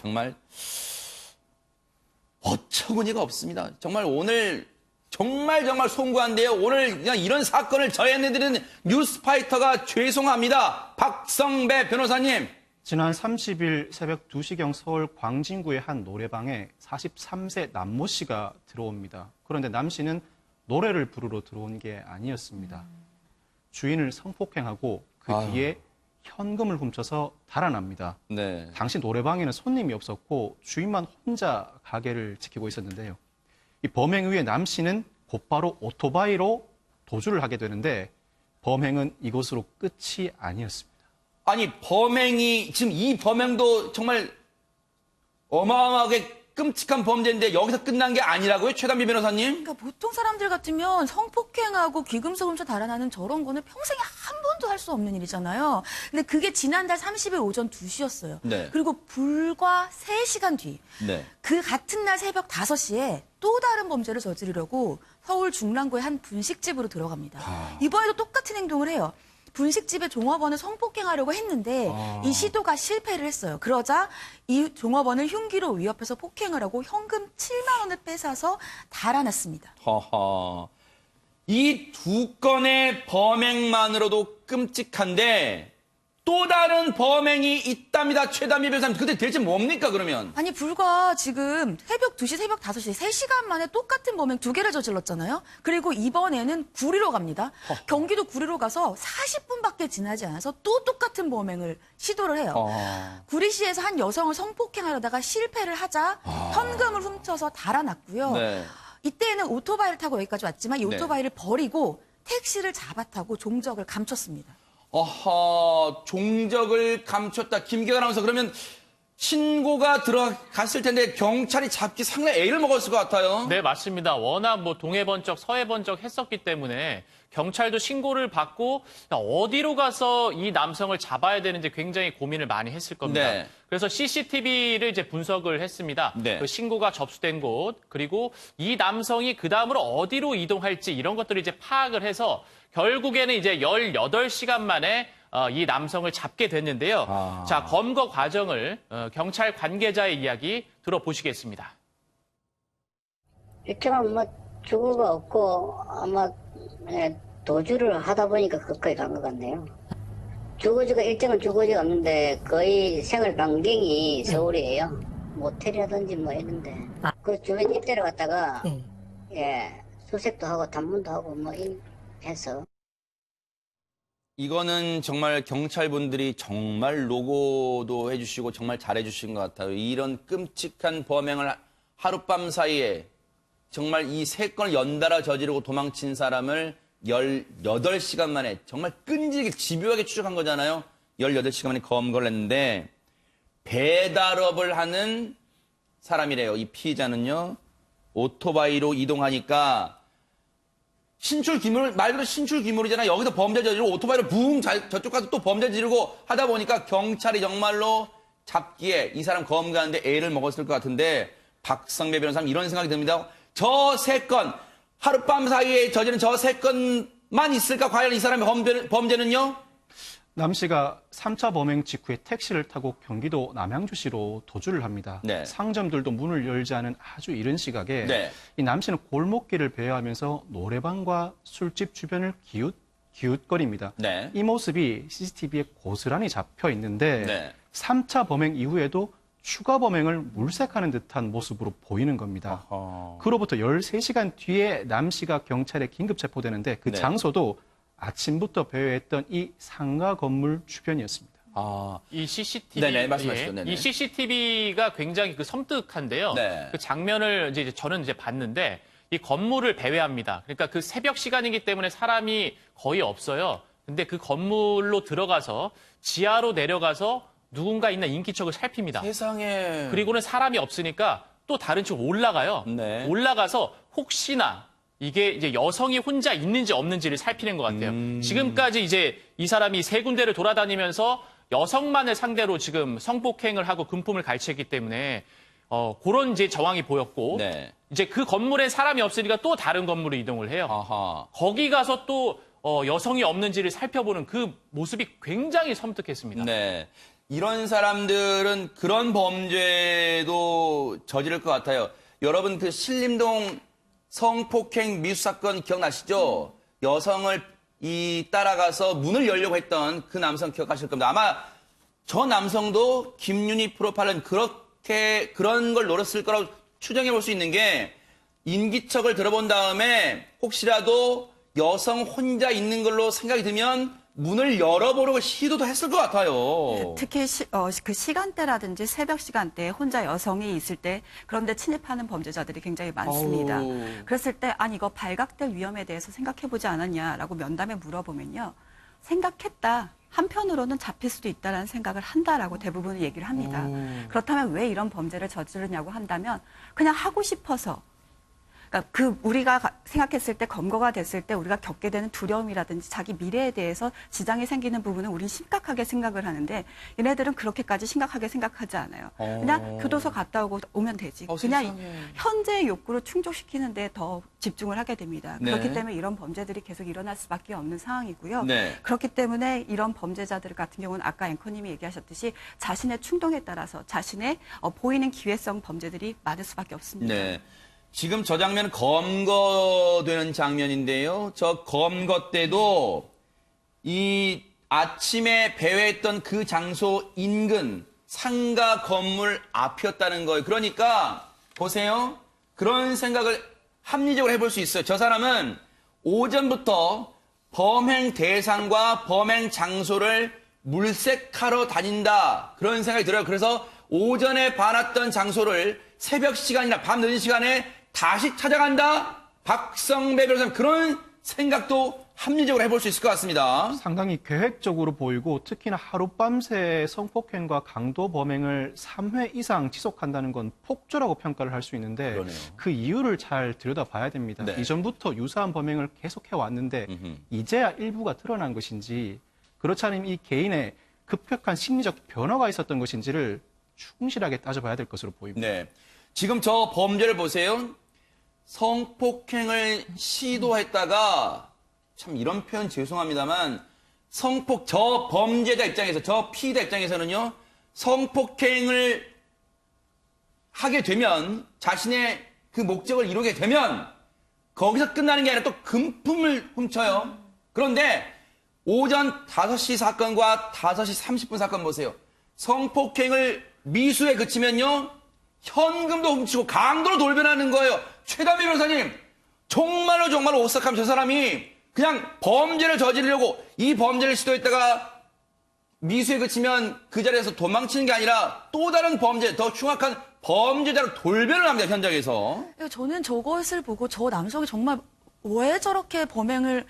정말 어처구니가 없습니다. 정말 오늘 정말 송구한데요. 오늘 그냥 이런 사건을 저해내드리는 뉴스파이터가 죄송합니다. 박성배 변호사님. 지난 30일 새벽 2시경 서울 광진구의 한 노래방에 43세 남모 씨가 들어옵니다. 그런데 남 씨는 노래를 부르러 들어온 게 아니었습니다. 주인을 성폭행하고 그 뒤에 현금을 훔쳐서 달아납니다. 네. 당시 노래방에는 손님이 없었고 주인만 혼자 가게를 지키고 있었는데요. 이 범행 후에 남 씨는 곧바로 오토바이로 도주를 하게 되는데 범행은 이것으로 끝이 아니었습니다. 아니 범행이 지금 이 범행도 정말 어마어마하게 끔찍한 범죄인데 여기서 끝난 게 아니라고요? 최단비 변호사님? 그러니까 보통 사람들 같으면 성폭행하고 귀금속 훔쳐 달아나는 저런 거는 평생에 한 번도 할 수 없는 일이잖아요. 근데 그게 지난달 30일 오전 2시였어요. 네. 그리고 불과 3시간 뒤, 네. 그 같은 날 새벽 5시에 또 다른 범죄를 저지르려고 서울 중랑구의 한 분식집으로 들어갑니다. 이번에도 똑같은 행동을 해요. 분식집의 종업원을 성폭행하려고 했는데 이 시도가 실패를 했어요. 그러자 이 종업원을 흉기로 위협해서 폭행을 하고 현금 7만 원을 뺏어서 달아났습니다. 허허. 이 두 건의 범행만으로도 끔찍한데 또 다른 범행이 있답니다. 최단비 변호사님. 근데 대체 뭡니까 그러면? 아니 불과 지금 새벽 2시, 새벽 5시 3시간 만에 똑같은 범행 2개를 저질렀잖아요. 그리고 이번에는 구리로 갑니다. 경기도 구리로 가서 40분밖에 지나지 않아서 또 똑같은 범행을 시도를 해요. 구리시에서 한 여성을 성폭행하려다가 실패를 하자 현금을 훔쳐서 달아났고요. 네. 이때는 오토바이를 타고 여기까지 왔지만 이 네. 오토바이를 버리고 택시를 잡아타고 종적을 감췄습니다. 어허, 종적을 감췄다. 김기현 아나운서, 그러면 신고가 들어갔을 텐데 경찰이 잡기 상당히 애를 먹었을 것 같아요. 네, 맞습니다. 워낙 뭐 동해번쩍, 서해번쩍 했었기 때문에 경찰도 신고를 받고 어디로 가서 이 남성을 잡아야 되는지 굉장히 고민을 많이 했을 겁니다. 네. 그래서 CCTV를 이제 분석을 했습니다. 네. 그 신고가 접수된 곳, 그리고 이 남성이 그 다음으로 어디로 이동할지 이런 것들을 이제 파악을 해서 결국에는 이제 18시간 만에 이 남성을 잡게 됐는데요. 자, 검거 과정을 경찰 관계자의 이야기 들어보시겠습니다. 일정은 뭐 주거가 없고 아마 도주를 하다 보니까 거기까지 간 것 같네요. 주거지가 일정은 주거지가 없는데 거의 생활 반경이 서울이에요. 모텔이라든지 뭐 했는데 그 주변 입대를 갔다가 예 수색도 하고 단문도 하고 뭐 해서. 이거는 정말 경찰분들이 정말 노고도 해주시고 정말 잘해주신 것 같아요. 이런 끔찍한 범행을 하룻밤 사이에 정말 이 3건을 연달아 저지르고 도망친 사람을 18시간 만에 정말 끈질기게 집요하게 추적한 거잖아요. 18시간 만에 검거를 했는데 배달업을 하는 사람이래요. 이 피의자는요. 오토바이로 이동하니까 말 그대로 신출귀몰이잖아요. 여기서 범죄 저지르고 오토바이로 붕 저쪽 가서 또 범죄 저지르고 하다 보니까 경찰이 정말로 잡기에 이 사람 검거하는데 애를 먹었을 것 같은데 박성배 변호사님 이런 생각이 듭니다. 저 3건 하룻밤 사이에 저지른 저 3건만 있을까? 과연 이 사람의 범죄는요? 남 씨가 3차 범행 직후에 택시를 타고 경기도 남양주시로 도주를 합니다. 네. 상점들도 문을 열지 않은 아주 이른 시각에 네. 이 남 씨는 골목길을 배회하면서 노래방과 술집 주변을 기웃거립니다. 네. 이 모습이 CCTV에 고스란히 잡혀 있는데 네. 3차 범행 이후에도 추가 범행을 물색하는 듯한 모습으로 보이는 겁니다. 그로부터 13시간 뒤에 남 씨가 경찰에 긴급 체포되는데 그 네. 장소도 아침부터 배회했던 이 상가 건물 주변이었습니다. 이 CCTV, 네네, 말씀하시죠. 네네. 이 CCTV가 굉장히 성득한데요. 네. 그 장면을 저는 봤는데 이 건물을 배회합니다. 그러니까 그 새벽 시간이기 때문에 사람이 거의 없어요. 근데 그 건물로 들어가서 지하로 내려가서 누군가 있나 인기척을 살핍니다. 세상에. 그리고는 사람이 없으니까 또 다른 층 올라가요. 네. 올라가서 혹시나 이게 이제 여성이 혼자 있는지 없는지를 살피는 것 같아요. 지금까지 이제 이 사람이 3군데를 돌아다니면서 여성만을 상대로 지금 성폭행을 하고 금품을 갈취했기 때문에 그런 이제 정황이 보였고 네. 이제 그 건물에 사람이 없으니까 또 다른 건물로 이동을 해요. 아하. 거기 가서 또 여성이 없는지를 살펴보는 그 모습이 굉장히 섬뜩했습니다. 네. 이런 사람들은 그런 범죄도 저지를 것 같아요. 여러분 그 신림동 성폭행 미수 사건 기억나시죠? 여성을 따라가서 문을 열려고 했던 그 남성 기억하실 겁니다. 아마 저 남성도 김윤희 프로파일러는 그런 걸 노렸을 거라고 추정해 볼 수 있는 게 인기척을 들어본 다음에 혹시라도 여성 혼자 있는 걸로 생각이 들면 문을 열어보려고 시도도 했을 것 같아요. 특히 그 시간대라든지 새벽 시간대에 혼자 여성이 있을 때 그런데 침입하는 범죄자들이 굉장히 많습니다. 어우. 그랬을 때 아니 이거 발각될 위험에 대해서 생각해보지 않았냐라고 면담에 물어보면요. 생각했다. 한편으로는 잡힐 수도 있다라는 생각을 한다라고 대부분 얘기를 합니다. 그렇다면 왜 이런 범죄를 저지르냐고 한다면 그냥 하고 싶어서 그러니까 우리가 생각했을 때 검거가 됐을 때 우리가 겪게 되는 두려움이라든지 자기 미래에 대해서 지장이 생기는 부분은 우린 심각하게 생각을 하는데 얘네들은 그렇게까지 심각하게 생각하지 않아요. 그냥 교도소 갔다 오면 되지. 그냥 세상에. 현재의 욕구를 충족시키는 데 더 집중을 하게 됩니다. 네. 그렇기 때문에 이런 범죄들이 계속 일어날 수밖에 없는 상황이고요. 네. 그렇기 때문에 이런 범죄자들 같은 경우는 아까 앵커님이 얘기하셨듯이 자신의 충동에 따라서 자신의 보이는 기회성 범죄들이 많을 수밖에 없습니다. 네. 지금 저 장면은 검거되는 장면인데요. 저 검거 때도 이 아침에 배회했던 그 장소 인근 상가 건물 앞이었다는 거예요. 그러니까 보세요. 그런 생각을 합리적으로 해볼 수 있어요. 저 사람은 오전부터 범행 대상과 범행 장소를 물색하러 다닌다. 그런 생각이 들어요. 그래서 오전에 봐놨던 장소를 새벽 시간이나 밤 늦은 시간에 다시 찾아간다? 박성배 변호사님 그런 생각도 합리적으로 해볼 수 있을 것 같습니다. 상당히 계획적으로 보이고 특히나 하룻밤새 성폭행과 강도 범행을 3회 이상 지속한다는 건 폭주라고 평가를 할 수 있는데 그러네요. 그 이유를 잘 들여다봐야 됩니다. 네. 이전부터 유사한 범행을 계속해 왔는데 이제야 일부가 드러난 것인지 그렇지 않으면 이 개인의 급격한 심리적 변화가 있었던 것인지를 충실하게 따져봐야 될 것으로 보입니다. 네. 지금 저 범죄를 보세요. 성폭행을 시도했다가 참 이런 표현 죄송합니다만 저 범죄자 입장에서 저 피의자 입장에서는요. 성폭행을 하게 되면 자신의 그 목적을 이루게 되면 거기서 끝나는 게 아니라 또 금품을 훔쳐요. 그런데 오전 5시 사건과 5시 30분 사건 보세요. 성폭행을 미수에 그치면요. 현금도 훔치고 강도로 돌변하는 거예요. 최담희 변호사님, 정말로 오싹하면 저 사람이 그냥 범죄를 저지르려고 이 범죄를 시도했다가 미수에 그치면 그 자리에서 도망치는 게 아니라 또 다른 범죄, 더 흉악한 범죄자로 돌변을 합니다, 현장에서. 저는 저것을 보고 저 남성이 정말 왜 저렇게 범행을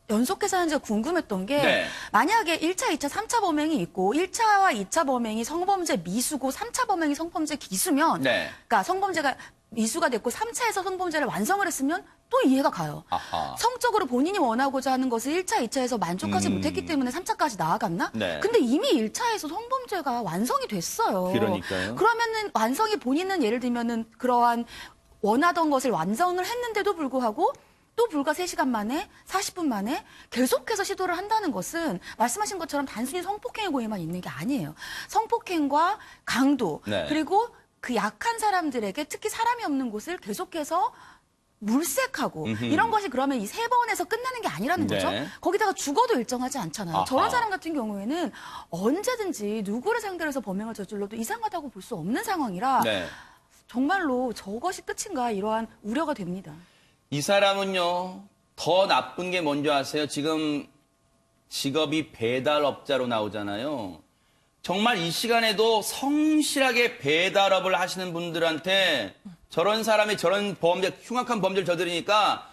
연속해서 하는지가 궁금했던 게 네. 만약에 1차, 2차, 3차 범행이 있고 1차와 2차 범행이 성범죄 미수고 3차 범행이 성범죄 기수면 네. 그러니까 성범죄가 미수가 됐고 3차에서 성범죄를 완성을 했으면 또 이해가 가요. 아하. 성적으로 본인이 원하고자 하는 것을 1차, 2차에서 만족하지 못했기 때문에 3차까지 나아갔나? 네. 근데 이미 1차에서 성범죄가 완성이 됐어요. 그러니까요. 그러면은 완성이 본인은 예를 들면은 그러한 원하던 것을 완성을 했는데도 불구하고 또 불과 3시간 만에 40분 만에 계속해서 시도를 한다는 것은 말씀하신 것처럼 단순히 성폭행의 고의만 있는 게 아니에요. 성폭행과 강도 네. 그리고 그 약한 사람들에게 특히 사람이 없는 곳을 계속해서 물색하고 이런 것이 그러면 이 3번에서 끝나는 게 아니라는 거죠. 네. 거기다가 죽어도 일정하지 않잖아요. 아하. 저런 사람 같은 경우에는 언제든지 누구를 상대로 해서 범행을 저질러도 이상하다고 볼 수 없는 상황이라 네. 정말로 저것이 끝인가 이러한 우려가 됩니다. 이 사람은요, 더 나쁜 게 뭔지 아세요? 지금 직업이 배달업자로 나오잖아요. 정말 이 시간에도 성실하게 배달업을 하시는 분들한테 저런 사람이 저런 흉악한 범죄를 저지르니까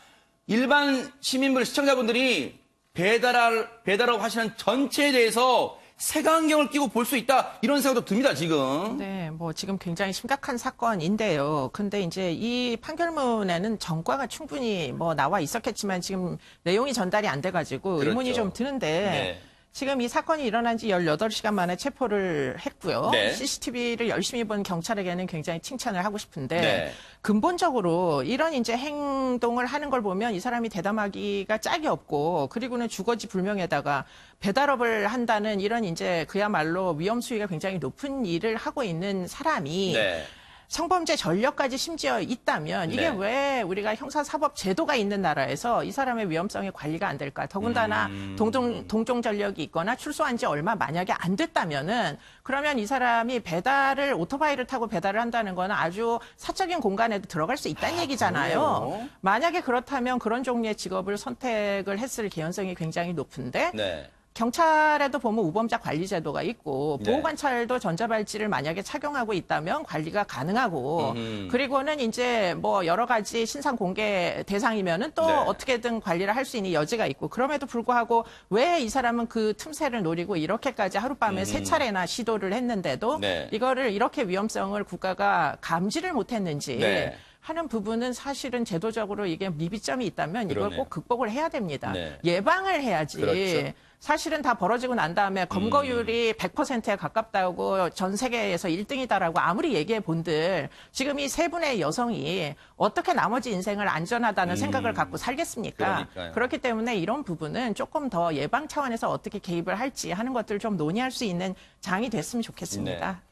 일반 시민분, 시청자분들이 배달업 하시는 전체에 대해서 색안경을 끼고 볼 수 있다. 이런 생각도 듭니다, 지금. 네, 뭐 지금 굉장히 심각한 사건인데요. 근데 이제 이 판결문에는 전과가 충분히 뭐 나와 있었겠지만 지금 내용이 전달이 안 돼가지고 그렇죠. 의문이 좀 드는데 네. 지금 이 사건이 일어난 지 18시간 만에 체포를 했고요. 네. CCTV를 열심히 본 경찰에게는 굉장히 칭찬을 하고 싶은데 네. 근본적으로 이런 이제 행동을 하는 걸 보면 이 사람이 대담하기가 짝이 없고 그리고는 주거지 불명에다가 배달업을 한다는 이런 이제 그야말로 위험 수위가 굉장히 높은 일을 하고 있는 사람이 네. 성범죄 전력까지 심지어 있다면 이게 네. 왜 우리가 형사사법 제도가 있는 나라에서 이 사람의 위험성이 관리가 안 될까? 더군다나 동종 전력이 있거나 출소한 지 얼마 만약에 안 됐다면은 그러면 이 사람이 배달을 오토바이를 타고 배달을 한다는 거는 아주 사적인 공간에도 들어갈 수 있다는 얘기잖아요. 그래요? 만약에 그렇다면 그런 종류의 직업을 선택을 했을 개연성이 굉장히 높은데 네. 경찰에도 보면 우범자 관리 제도가 있고 네. 보호관찰도 전자발찌를 만약에 착용하고 있다면 관리가 가능하고 그리고는 이제 뭐 여러 가지 신상 공개 대상이면은 또 네. 어떻게든 관리를 할 수 있는 여지가 있고 그럼에도 불구하고 왜 이 사람은 그 틈새를 노리고 이렇게까지 하룻밤에 3차례나 시도를 했는데도 네. 이거를 이렇게 위험성을 국가가 감지를 못했는지 네. 하는 부분은 사실은 제도적으로 이게 미비점이 있다면 이걸 그러네요. 꼭 극복을 해야 됩니다. 네. 예방을 해야지. 그렇죠. 사실은 다 벌어지고 난 다음에 검거율이 100%에 가깝다고 전 세계에서 1등이다라고 아무리 얘기해 본들 지금 이 세 분의 여성이 어떻게 나머지 인생을 안전하다는 생각을 갖고 살겠습니까? 그러니까요. 그렇기 때문에 이런 부분은 조금 더 예방 차원에서 어떻게 개입을 할지 하는 것들을 좀 논의할 수 있는 장이 됐으면 좋겠습니다.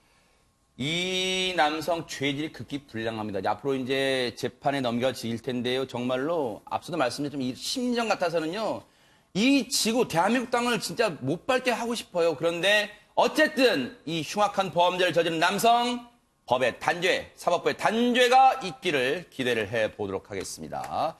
이 남성 죄질이 극히 불량합니다. 앞으로 이제 재판에 넘겨질 텐데요. 정말로 앞서도 말씀드렸지만 이 심정 같아서는요. 이 지구 대한민국 땅을 진짜 못 밟게 하고 싶어요. 그런데 어쨌든 이 흉악한 범죄를 저지른 남성 법의 단죄, 사법부의 단죄가 있기를 기대를 해보도록 하겠습니다.